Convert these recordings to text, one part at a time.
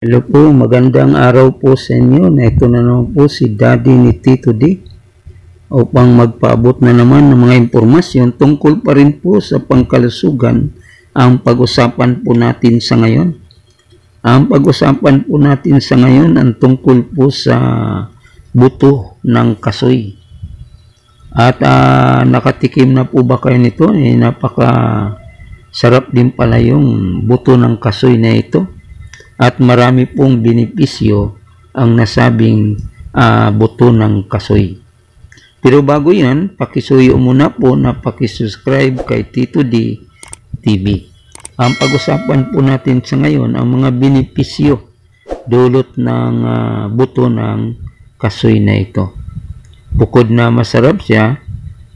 Hello po, magandang araw po sa inyo. Na ito na naman po si Daddy ni Tito D upang magpaabot na naman ng mga impormasyon tungkol pa rin po sa pangkalusugan ang pag-usapan po natin sa ngayon. Ang pag-usapan po natin sa ngayon ang tungkol po sa buto ng kasoy. At nakatikim na po ba kayo nito? Napaka sarap din pala yung buto ng kasoy na ito. At marami pong benepisyo ang nasabing buto ng kasoy. Pero bago yan, pakisuyo muna po na pakisubscribe kay Tito D TV. Ang pag-usapan po natin sa ngayon ang mga benepisyo dulot ng buto ng kasoy na ito. Bukod na masarap siya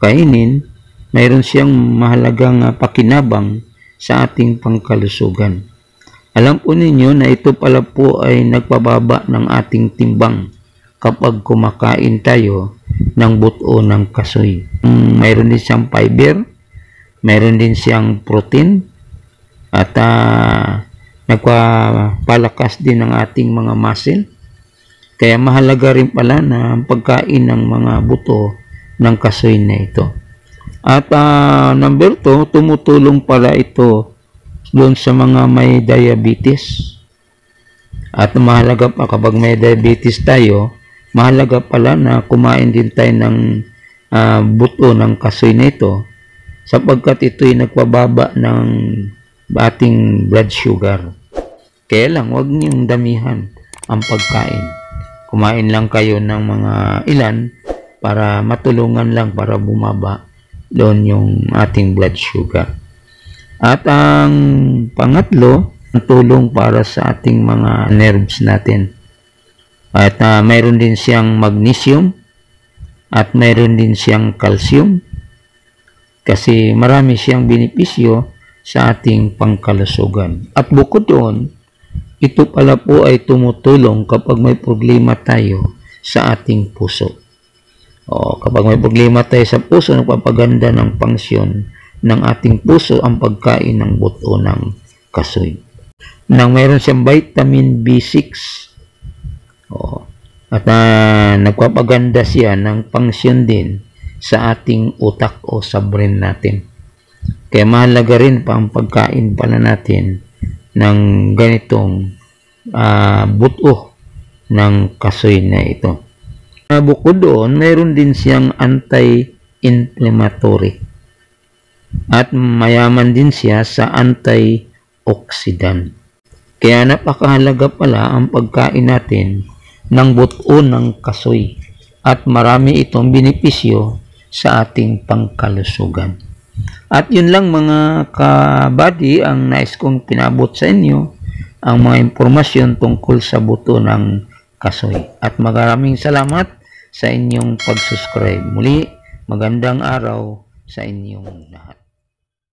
kainin, mayroon siyang mahalagang pakinabang sa ating pangkalusugan. Alam po ninyo na ito pala po ay nagpababa ng ating timbang kapag kumakain tayo ng buto ng kasoy. Mayroon din siyang fiber, mayroon din siyang protein, at nagpapalakas din ng ating mga muscle. Kaya mahalaga rin pala na ang pagkain ng mga buto ng kasoy na ito. At number 2, tumutulong pala ito doon sa mga may diabetes. At mahalaga pa kapag may diabetes tayo, mahalaga pala na kumain din tayo ng buto ng kasoy na ito sapagkat ito'y nagpababa ng ating blood sugar. Kaya lang, huwag niyong damihan ang pagkain. Kumain lang kayo ng mga ilan para matulungan lang para bumaba doon yung ating blood sugar. At ang pangatlo, tulong para sa ating mga nerves natin. At mayroon din siyang magnesium at mayroon din siyang calcium kasi marami siyang benepisyo sa ating pangkalusugan. At bukod doon, ito pala po ay tumutulong kapag may problema tayo sa ating puso. Kapag may problema tayo sa puso, nagpapaganda ng pangsyon ng ating puso ang pagkain ng buto ng kasoy. Nang mayroon siyang vitamin B6. At nagpapaganda siya ng pangsyon din sa ating utak o sa brain natin. Kaya mahalaga rin pa ang pagkain pala natin ng ganitong buto ng kasoy na ito. Bukod doon, mayroon din siyang anti-inflammatory. At mayaman din siya sa antioxidant. Kaya napakahalaga pala ang pagkain natin ng buto ng kasoy at marami itong benepisyo sa ating pangkalusugan. At yun lang mga kabady ang nais kong pinabot sa inyo, ang mga impormasyon tungkol sa buto ng kasoy. At maraming salamat sa inyong pag-subscribe. Muli, magandang araw sa inyong lahat.